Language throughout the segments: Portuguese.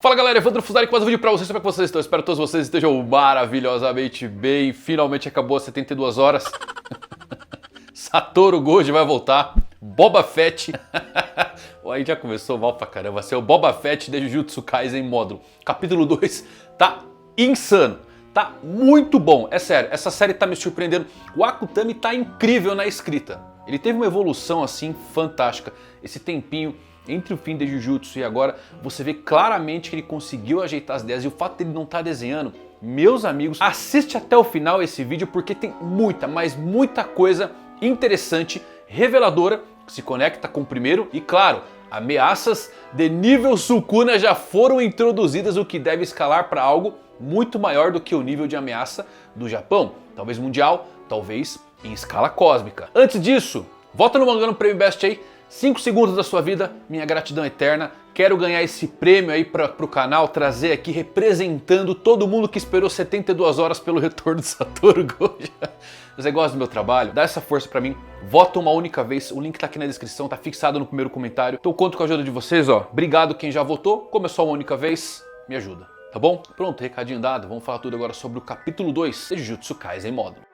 Fala galera, Evandro Fusari com mais um vídeo pra vocês, como é que vocês estão? Espero que todos vocês estejam maravilhosamente bem. Finalmente acabou as 72 horas. Satoru Gojo vai voltar. Boba Fett. Aí já começou mal pra caramba. Esse é o Boba Fett de Jujutsu Kaisen módulo. Capítulo 2 tá insano. Tá muito bom. É sério, essa série tá me surpreendendo. O Akutami tá incrível na escrita. Ele teve uma evolução assim fantástica. Esse tempinho entre o fim de Jujutsu e agora, você vê claramente que ele conseguiu ajeitar as ideias. E o fato dele não estar desenhando, meus amigos, assiste até o final esse vídeo porque tem muita, mas muita coisa interessante, reveladora, que se conecta com o primeiro. E claro, ameaças de nível Sukuna já foram introduzidas, o que deve escalar para algo muito maior do que o nível de ameaça do Japão. Talvez mundial, talvez em escala cósmica. Antes disso, vota no Mangá no Prêmio Best aí. 5 segundos da sua vida, minha gratidão eterna. Quero ganhar esse prêmio aí pro canal, trazer aqui representando todo mundo que esperou 72 horas pelo retorno do Satoru Gojo. Você gosta do meu trabalho? Dá essa força pra mim. Vota uma única vez, o link tá aqui na descrição, tá fixado no primeiro comentário. Então conto com a ajuda de vocês, ó. Obrigado quem já votou, como é só uma única vez, me ajuda, tá bom? Pronto, recadinho dado, vamos falar tudo agora sobre o capítulo 2 de Jujutsu Kaisen módulo.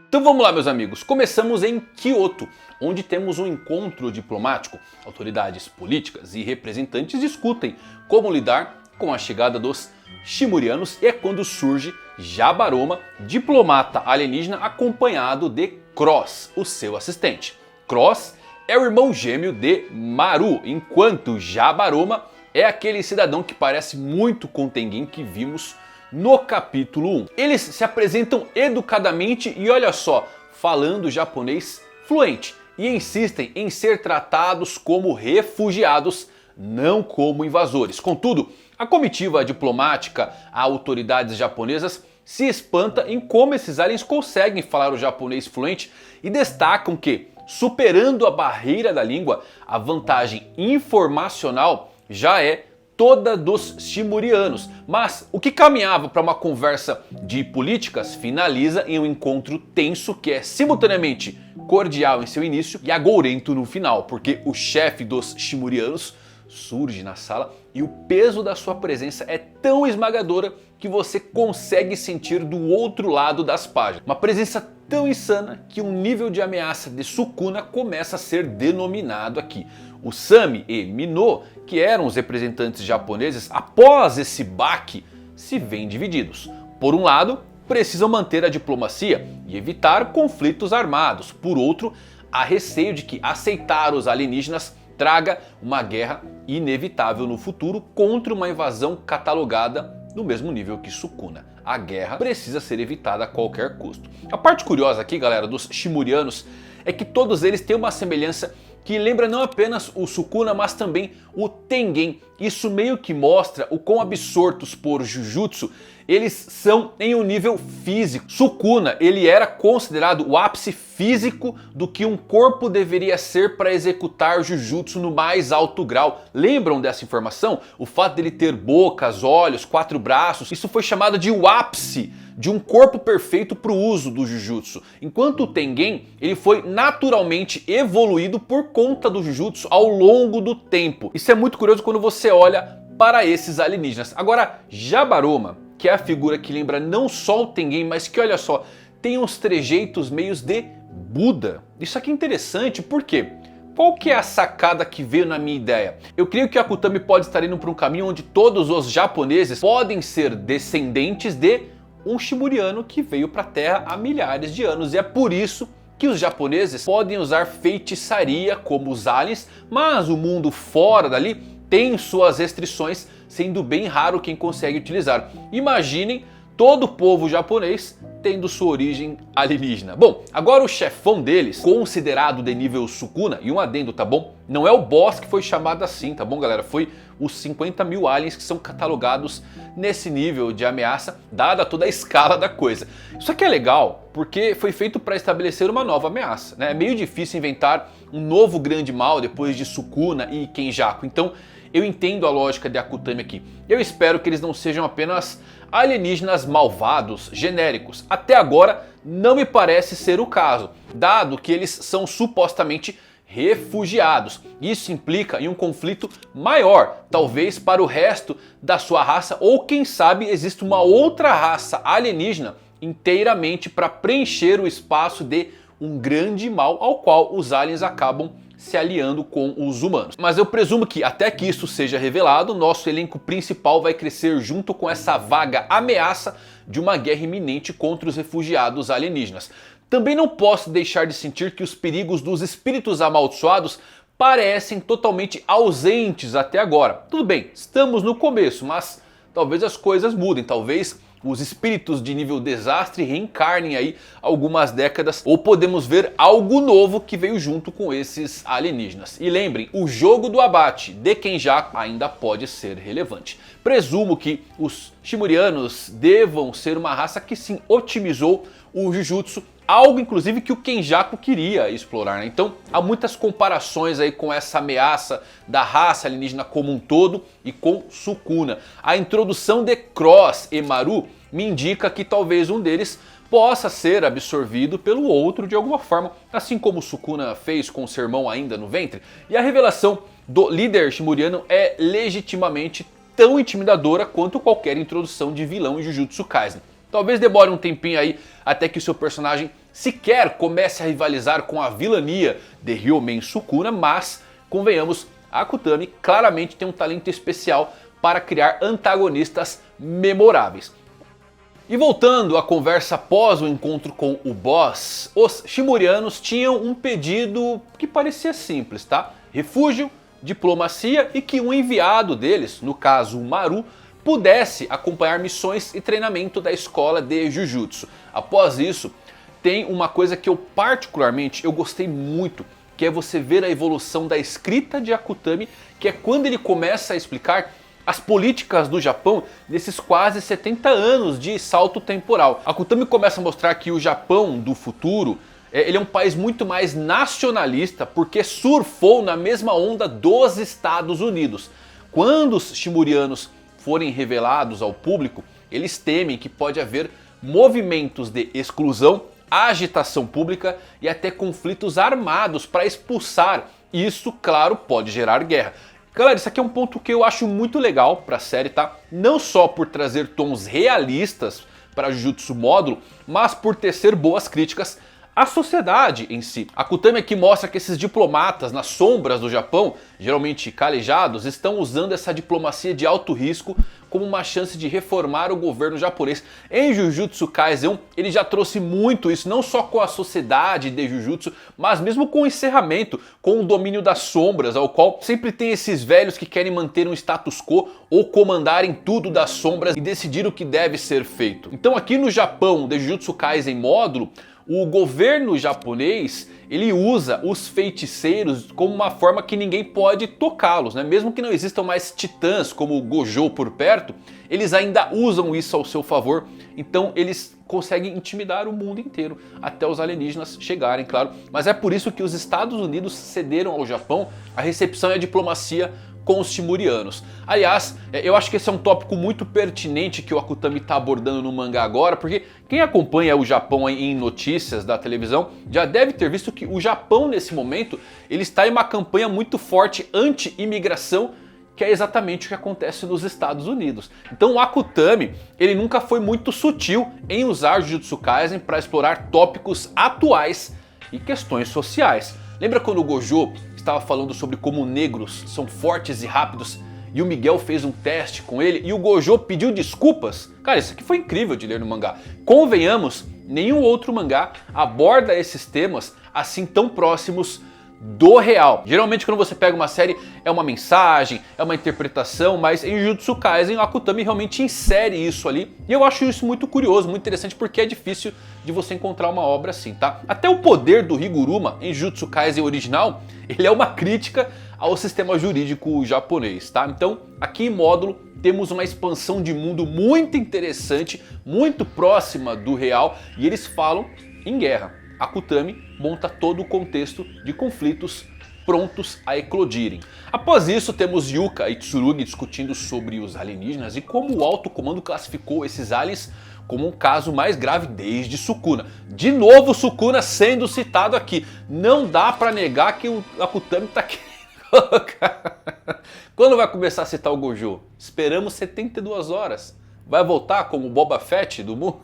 Então vamos lá, meus amigos, começamos em Kyoto, onde temos um encontro diplomático. Autoridades políticas e representantes discutem como lidar com a chegada dos Shimurianos e é quando surge Jabaroma, diplomata alienígena acompanhado de Cross, o seu assistente. Cross é o irmão gêmeo de Maru, enquanto Jabaroma é aquele cidadão que parece muito com Tengen que vimos no capítulo 1. Eles se apresentam educadamente e olha só, falando japonês fluente. E insistem em ser tratados como refugiados, não como invasores. Contudo, a comitiva diplomática, a autoridades japonesas, se espanta em como esses aliens conseguem falar o japonês fluente e destacam que, superando a barreira da língua, a vantagem informacional já é toda dos Shimurianos. Mas o que caminhava para uma conversa de políticas finaliza em um encontro tenso que é simultaneamente cordial em seu início e agourento no final, porque o chefe dos Shimurianos surge na sala e o peso da sua presença é tão esmagadora que você consegue sentir do outro lado das páginas. Uma presença tão insana que um nível de ameaça de Sukuna começa a ser denominado aqui. O Sami e Mino, que eram os representantes japoneses, após esse baque, se veem divididos. Por um lado, precisam manter a diplomacia e evitar conflitos armados. Por outro, há receio de que aceitar os alienígenas traga uma guerra inevitável no futuro contra uma invasão catalogada no mesmo nível que Sukuna. A guerra precisa ser evitada a qualquer custo. A parte curiosa aqui, galera, dos Shimurianos é que todos eles têm uma semelhança que lembra não apenas o Sukuna, mas também o Tengen. Isso meio que mostra o quão absortos por Jujutsu eles são em um nível físico. Sukuna, ele era considerado o ápice físico do que um corpo deveria ser para executar Jujutsu no mais alto grau. Lembram dessa informação? O fato dele ter bocas, olhos, 4 braços, isso foi chamado de o ápice de um corpo perfeito para o uso do Jujutsu. Enquanto o Tengen, ele foi naturalmente evoluído por conta do Jujutsu ao longo do tempo. Isso é muito curioso quando você olha para esses alienígenas. Agora, Jabaroma, que é a figura que lembra não só o Tengen, mas que olha só, tem uns trejeitos meios de Buda. Isso aqui é interessante, por quê? Qual que é a sacada que veio na minha ideia? Eu creio que a Akutami pode estar indo para um caminho onde todos os japoneses podem ser descendentes de um Shimuriano que veio para a Terra há milhares de anos. E é por isso que os japoneses podem usar feitiçaria como os aliens, mas o mundo fora dali tem suas restrições, sendo bem raro quem consegue utilizar. Imaginem todo o povo japonês tendo sua origem alienígena. Bom, agora o chefão deles, considerado de nível Sukuna, e um adendo, tá bom? Não é o boss que foi chamado assim, tá bom, galera? Foi os 50 mil aliens que são catalogados nesse nível de ameaça, dada toda a escala da coisa. Isso aqui é legal, porque foi feito para estabelecer uma nova ameaça, né? É meio difícil inventar um novo grande mal depois de Sukuna e Kenjaku, então eu entendo a lógica de Akutami aqui. Eu espero que eles não sejam apenas alienígenas malvados, genéricos. Até agora não me parece ser o caso, dado que eles são supostamente refugiados. Isso implica em um conflito maior, talvez para o resto da sua raça, ou quem sabe existe uma outra raça alienígena inteiramente para preencher o espaço de um grande mal ao qual os aliens acabam se aliando com os humanos. Mas eu presumo que até que isso seja revelado, nosso elenco principal vai crescer junto com essa vaga ameaça de uma guerra iminente contra os refugiados alienígenas. Também não posso deixar de sentir que os perigos dos espíritos amaldiçoados parecem totalmente ausentes até agora. Tudo bem, estamos no começo, mas talvez as coisas mudem, talvez os espíritos de nível desastre reencarnem aí algumas décadas, ou podemos ver algo novo que veio junto com esses alienígenas. E lembrem, o jogo do abate de Kenjaku ainda pode ser relevante. Presumo que os Shimurianos devam ser uma raça que sim otimizou o Jujutsu, algo inclusive que o Kenjaku queria explorar, né? Então há muitas comparações aí com essa ameaça da raça alienígena como um todo e com Sukuna. A introdução de Cross e Maru me indica que talvez um deles possa ser absorvido pelo outro de alguma forma, assim como Sukuna fez com seu irmão ainda no ventre. E a revelação do líder Shimuriano é legitimamente tão intimidadora quanto qualquer introdução de vilão em Jujutsu Kaisen. Talvez demore um tempinho aí até que o seu personagem sequer comece a rivalizar com a vilania de Ryomen Sukuna, mas, convenhamos, a Akutami claramente tem um talento especial para criar antagonistas memoráveis. E voltando à conversa após o encontro com o boss, os Shimurianos tinham um pedido que parecia simples, tá? Refúgio, diplomacia e que um enviado deles, no caso o Maru, pudesse acompanhar missões e treinamento da escola de Jujutsu. Após isso, tem uma coisa que eu particularmente gostei muito, que é você ver a evolução da escrita de Akutami, que é quando ele começa a explicar as políticas do Japão nesses quase 70 anos de salto temporal. Akutami começa a mostrar que o Japão do futuro ele é um país muito mais nacionalista porque surfou na mesma onda dos Estados Unidos. Quando os Shimurianos forem revelados ao público, eles temem que pode haver movimentos de exclusão, agitação pública e até conflitos armados para expulsar. Isso, claro, pode gerar guerra. Galera, isso aqui é um ponto que eu acho muito legal para a série, tá? Não só por trazer tons realistas para Jujutsu módulo, mas por tecer boas críticas à sociedade em si. Akutami aqui mostra que esses diplomatas nas sombras do Japão, geralmente calejados, estão usando essa diplomacia de alto risco como uma chance de reformar o governo japonês. Em Jujutsu Kaisen ele já trouxe muito isso, não só com a sociedade de Jujutsu, mas mesmo com o encerramento, com o domínio das sombras, ao qual sempre tem esses velhos que querem manter um status quo ou comandarem tudo das sombras e decidir o que deve ser feito. Então aqui no Japão, de Jujutsu Kaisen módulo, o governo japonês ele usa os feiticeiros como uma forma que ninguém pode tocá-los, né? Mesmo que não existam mais titãs como o Gojo por perto, eles ainda usam isso ao seu favor, então eles conseguem intimidar o mundo inteiro, até os alienígenas chegarem, claro. Mas é por isso que os Estados Unidos cederam ao Japão a recepção e a diplomacia com os Shimurianos. Aliás, eu acho que esse é um tópico muito pertinente que o Akutami está abordando no mangá agora, porque quem acompanha o Japão em notícias da televisão já deve ter visto que o Japão nesse momento ele está em uma campanha muito forte anti-imigração, que é exatamente o que acontece nos Estados Unidos. Então o Akutami ele nunca foi muito sutil em usar Jujutsu Kaisen para explorar tópicos atuais e questões sociais. Lembra quando o Gojo estava falando sobre como negros são fortes e rápidos e o Miguel fez um teste com ele e o Gojo pediu desculpas? Cara, isso aqui foi incrível de ler no mangá. Convenhamos, nenhum outro mangá aborda esses temas assim tão próximos do real. Geralmente quando você pega uma série é uma mensagem, é uma interpretação, mas em Jujutsu Kaisen o Akutami realmente insere isso ali. E eu acho isso muito curioso, muito interessante, porque é difícil de você encontrar uma obra assim, tá? Até o poder do Higuruma em Jujutsu Kaisen original, ele é uma crítica ao sistema jurídico japonês, tá? Então aqui em módulo temos uma expansão de mundo muito interessante, muito próxima do real, e eles falam em guerra. Akutami monta todo o contexto de conflitos prontos a eclodirem. Após isso, temos Yuka e Tsurugi discutindo sobre os alienígenas e como o alto comando classificou esses aliens como um caso mais grave desde Sukuna. De novo Sukuna sendo citado aqui. Não dá pra negar que o Akutami tá querendo colocar. Quando vai começar a citar o Gojo? Esperamos 72 horas. Vai voltar como o Boba Fett do Mu?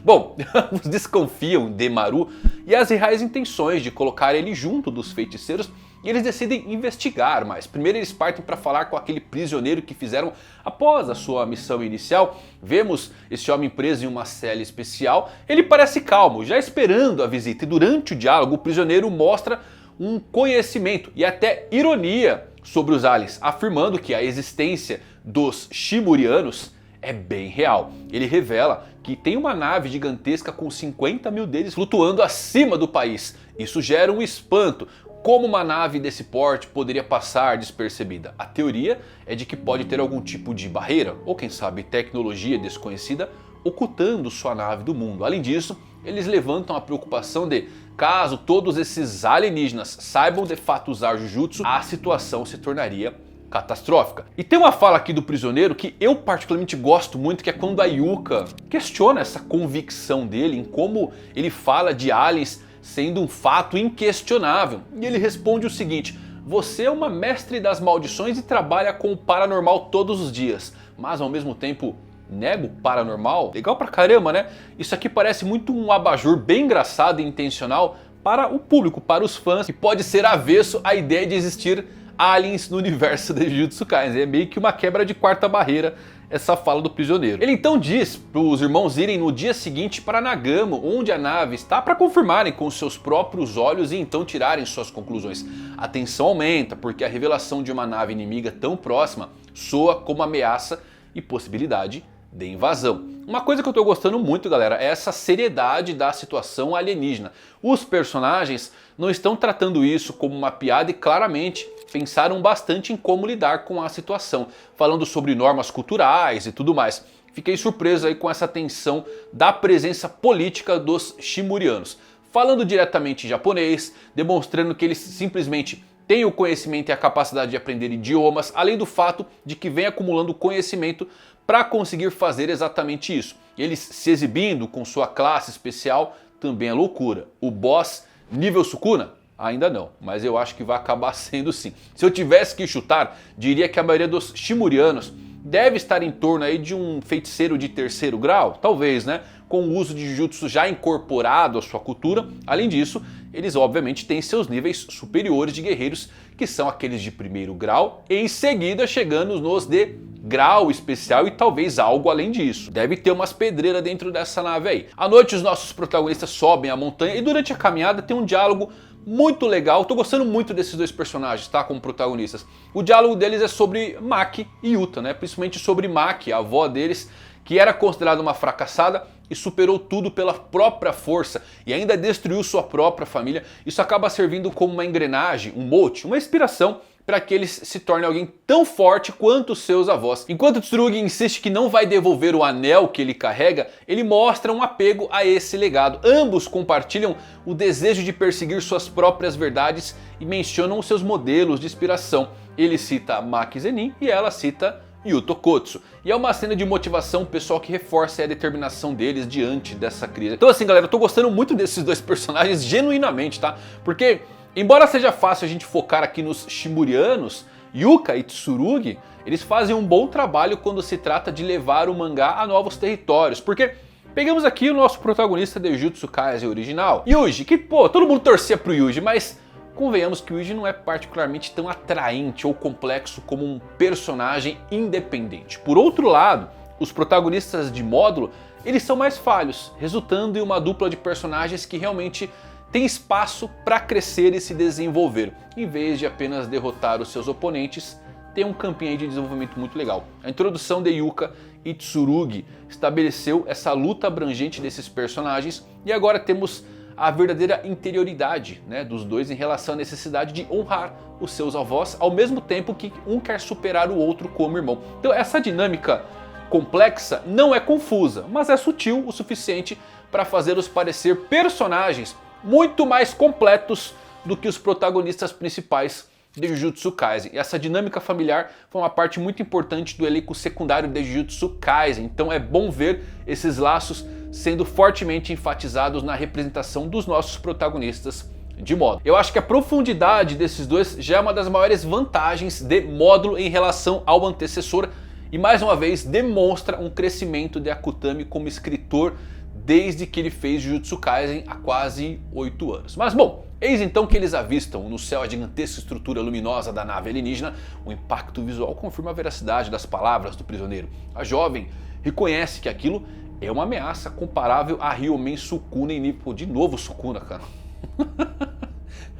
Bom, ambos desconfiam de Maru e as reais intenções de colocar ele junto dos feiticeiros, e eles decidem investigar, mas primeiro eles partem para falar com aquele prisioneiro que fizeram após a sua missão inicial. Vemos esse homem preso em uma cela especial, ele parece calmo, já esperando a visita, e durante o diálogo o prisioneiro mostra um conhecimento e até ironia sobre os aliens, afirmando que a existência dos Shimurianos é bem real. Ele revela que tem uma nave gigantesca com 50 mil deles flutuando acima do país. Isso gera um espanto. Como uma nave desse porte poderia passar despercebida? A teoria é de que pode ter algum tipo de barreira, ou quem sabe tecnologia desconhecida, ocultando sua nave do mundo. Além disso, eles levantam a preocupação de, caso todos esses alienígenas saibam de fato usar Jujutsu, a situação se tornaria catastrófica. E tem uma fala aqui do prisioneiro que eu particularmente gosto muito, que é quando a Yuka questiona essa convicção dele em como ele fala de aliens sendo um fato inquestionável. E ele responde o seguinte: você é uma mestre das maldições e trabalha com o paranormal todos os dias, mas ao mesmo tempo nega o paranormal? Legal pra caramba, né? Isso aqui parece muito um abajur bem engraçado e intencional para o público, para os fãs, que pode ser avesso à ideia de existir aliens no universo de Jujutsu Kaisen. É meio que uma quebra de quarta barreira essa fala do prisioneiro. Ele então diz para os irmãos irem no dia seguinte para Nagamo, onde a nave está, para confirmarem com seus próprios olhos e então tirarem suas conclusões. A tensão aumenta porque a revelação de uma nave inimiga tão próxima soa como ameaça e possibilidade de invasão. Uma coisa que eu tô gostando muito, galera, é essa seriedade da situação alienígena. Os personagens não estão tratando isso como uma piada e claramente pensaram bastante em como lidar com a situação, falando sobre normas culturais e tudo mais. Fiquei surpreso aí com essa tensão da presença política dos Shimurianos. Falando diretamente em japonês, demonstrando que eles simplesmente têm o conhecimento e a capacidade de aprender idiomas, além do fato de que vem acumulando conhecimento para conseguir fazer exatamente isso. Eles se exibindo com sua classe especial também é loucura. O boss nível Sukuna? Ainda não, mas eu acho que vai acabar sendo sim. Se eu tivesse que chutar, diria que a maioria dos Shimurianos deve estar em torno aí de um feiticeiro de terceiro grau, talvez, né? Com o uso de Jujutsu já incorporado à sua cultura. Além disso, eles obviamente têm seus níveis superiores de guerreiros, que são aqueles de primeiro grau, e em seguida chegando nos de grau especial e talvez algo além disso. Deve ter umas pedreiras dentro dessa nave aí. À noite os nossos protagonistas sobem a montanha e durante a caminhada tem um diálogo muito legal. Tô gostando muito desses dois personagens, tá, como protagonistas. O diálogo deles é sobre Maki e Yuta, né? Principalmente sobre Maki, a avó deles, que era considerada uma fracassada e superou tudo pela própria força e ainda destruiu sua própria família. Isso acaba servindo como uma engrenagem, um mote, uma inspiração para que eles se tornem alguém tão forte quanto os seus avós. Enquanto Tsurugi insiste que não vai devolver o anel que ele carrega, ele mostra um apego a esse legado. Ambos compartilham o desejo de perseguir suas próprias verdades e mencionam os seus modelos de inspiração. Ele cita Maki Zenin e ela cita Yuto Kotsu. E é uma cena de motivação pessoal que reforça a determinação deles diante dessa crise. Então assim, galera, eu tô gostando muito desses dois personagens genuinamente, tá? Porque embora seja fácil a gente focar aqui nos Shimurianos, Yuka e Tsurugi, eles fazem um bom trabalho quando se trata de levar o mangá a novos territórios. Porque pegamos aqui o nosso protagonista de Jujutsu Kaisen original, Yuji, que pô, todo mundo torcia pro Yuji, mas convenhamos que o Yuji não é particularmente tão atraente ou complexo como um personagem independente. Por outro lado, os protagonistas de módulo, eles são mais falhos, resultando em uma dupla de personagens que realmente tem espaço para crescer e se desenvolver. Em vez de apenas derrotar os seus oponentes, tem um campinho de desenvolvimento muito legal. A introdução de Yuka e Tsurugi estabeleceu essa luta abrangente desses personagens e agora temos a verdadeira interioridade, né, dos dois em relação à necessidade de honrar os seus avós, ao mesmo tempo que um quer superar o outro como irmão. Então essa dinâmica complexa não é confusa, mas é sutil o suficiente para fazê-los parecer personagens muito mais completos do que os protagonistas principais de Jujutsu Kaisen. E essa dinâmica familiar foi uma parte muito importante do elenco secundário de Jujutsu Kaisen. Então é bom ver esses laços sendo fortemente enfatizados na representação dos nossos protagonistas de módulo. Eu acho que a profundidade desses dois já é uma das maiores vantagens de módulo em relação ao antecessor. E mais uma vez demonstra um crescimento de Akutami como escritor desde que ele fez Jujutsu Kaisen há quase 8 anos. Mas bom, eis então que eles avistam no céu a gigantesca estrutura luminosa da nave alienígena. O impacto visual confirma a veracidade das palavras do prisioneiro. A jovem reconhece que aquilo é uma ameaça comparável a Ryomen Sukuna em nível... De novo Sukuna, cara.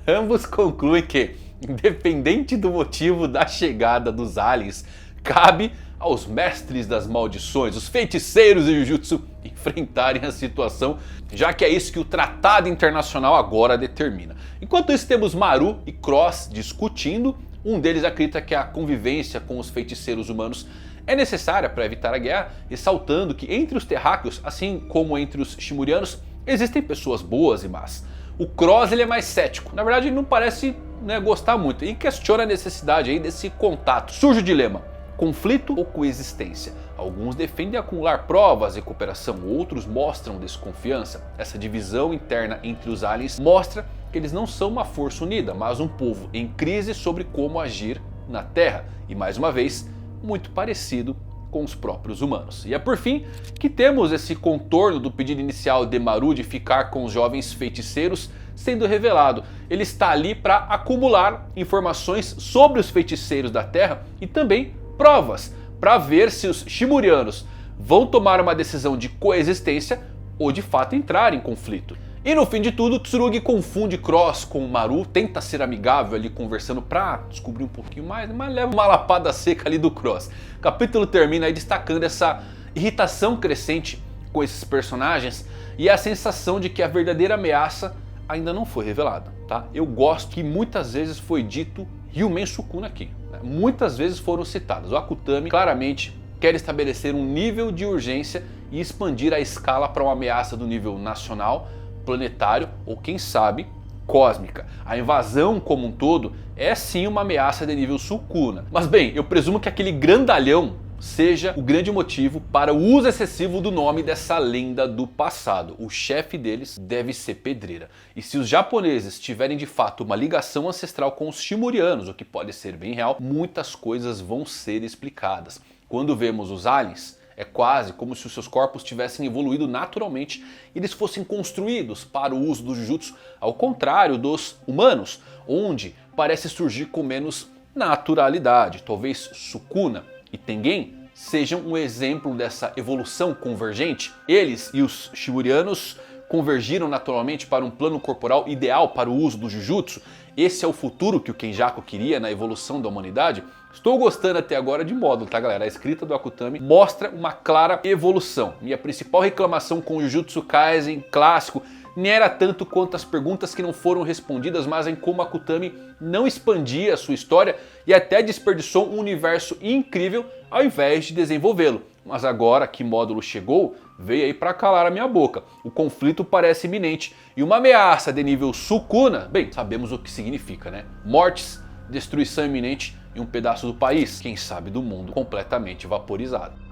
Ambos concluem que, independente do motivo da chegada dos aliens, cabe aos mestres das maldições, os feiticeiros de Jujutsu, enfrentarem a situação, já que é isso que o tratado internacional agora determina. Enquanto isso, temos Maru e Cross discutindo. Um deles acredita que a convivência com os feiticeiros humanos é necessária para evitar a guerra, ressaltando que entre os terráqueos, assim como entre os shimurianos, existem pessoas boas e más. O Cross ele é mais cético, na verdade ele não parece gostar muito e questiona a necessidade aí desse contato. Surge o dilema: conflito ou coexistência? Alguns defendem acumular provas e cooperação, outros mostram desconfiança. Essa divisão interna entre os aliens mostra que eles não são uma força unida, mas um povo em crise sobre como agir na Terra. E mais uma vez, muito parecido com os próprios humanos. E é por fim que temos esse contorno do pedido inicial de Maru de ficar com os jovens feiticeiros sendo revelado. Ele está ali para acumular informações sobre os feiticeiros da Terra e também provas para ver se os shimurianos vão tomar uma decisão de coexistência ou de fato entrar em conflito. E no fim de tudo, Tsurugi confunde Cross com Maru, tenta ser amigável ali conversando pra descobrir um pouquinho mais, mas leva uma lapada seca ali do Cross. O capítulo termina aí destacando essa irritação crescente com esses personagens e a sensação de que a verdadeira ameaça ainda não foi revelada, tá? Eu gosto que muitas vezes foi dito Ryomen Sukuna aqui, né? Muitas vezes foram citados. O Akutami claramente quer estabelecer um nível de urgência e expandir a escala para uma ameaça do nível nacional, planetário ou quem sabe cósmica. A invasão como um todo é sim uma ameaça de nível Sukuna. Mas bem, eu presumo que aquele grandalhão seja o grande motivo para o uso excessivo do nome dessa lenda do passado. O chefe deles deve ser Pedreira. E se os japoneses tiverem de fato uma ligação ancestral com os shimurianos, o que pode ser bem real, muitas coisas vão ser explicadas. Quando vemos os aliens, é quase como se os seus corpos tivessem evoluído naturalmente e eles fossem construídos para o uso do Jujutsu, ao contrário dos humanos, onde parece surgir com menos naturalidade. Talvez Sukuna e Tengen sejam um exemplo dessa evolução convergente. Eles e os shimurianos convergiram naturalmente para um plano corporal ideal para o uso do Jujutsu. Esse é o futuro que o Kenjaku queria na evolução da humanidade. Estou gostando até agora de módulo, tá galera? A escrita do Akutami mostra uma clara evolução. Minha principal reclamação com o Jujutsu Kaisen clássico nem era tanto quanto as perguntas que não foram respondidas, mas em como Akutami não expandia a sua história e até desperdiçou um universo incrível ao invés de desenvolvê-lo. Mas agora que módulo chegou, veio aí para calar a minha boca. O conflito parece iminente e uma ameaça de nível Sukuna, bem, sabemos o que significa, né? Mortes, destruição iminente e um pedaço do país, quem sabe do mundo, completamente vaporizado.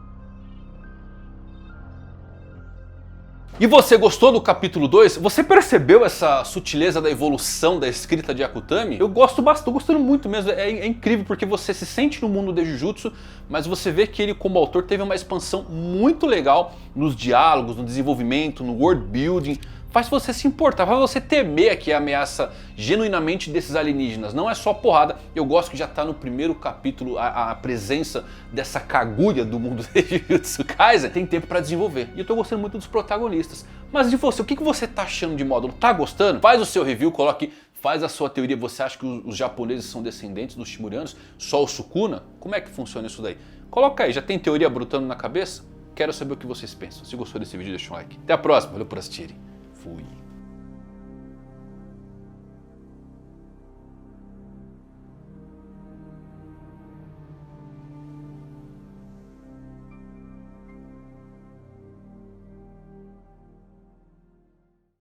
E você gostou do capítulo 2? Você percebeu essa sutileza da evolução da escrita de Akutami? Eu gosto bastante, tô gostando muito mesmo, é incrível porque você se sente no mundo de Jujutsu, mas você vê que ele como autor teve uma expansão muito legal nos diálogos, no desenvolvimento, no world building. Faz você se importar, faz você temer aqui a ameaça genuinamente desses alienígenas. Não é só porrada, eu gosto que já tá no primeiro capítulo a presença dessa Kaguya do mundo de Jujutsu Kaisen. Tem tempo pra desenvolver e eu tô gostando muito dos protagonistas. Mas de você, o que você tá achando de módulo? Tá gostando? Faz o seu review, coloque, faz a sua teoria. Você acha que os japoneses são descendentes dos shimurianos? Só o Sukuna? Como é que funciona isso daí? Coloca aí, já tem teoria brotando na cabeça? Quero saber o que vocês pensam. Se gostou desse vídeo, deixa um like. Até a próxima, valeu por assistirem. Fui.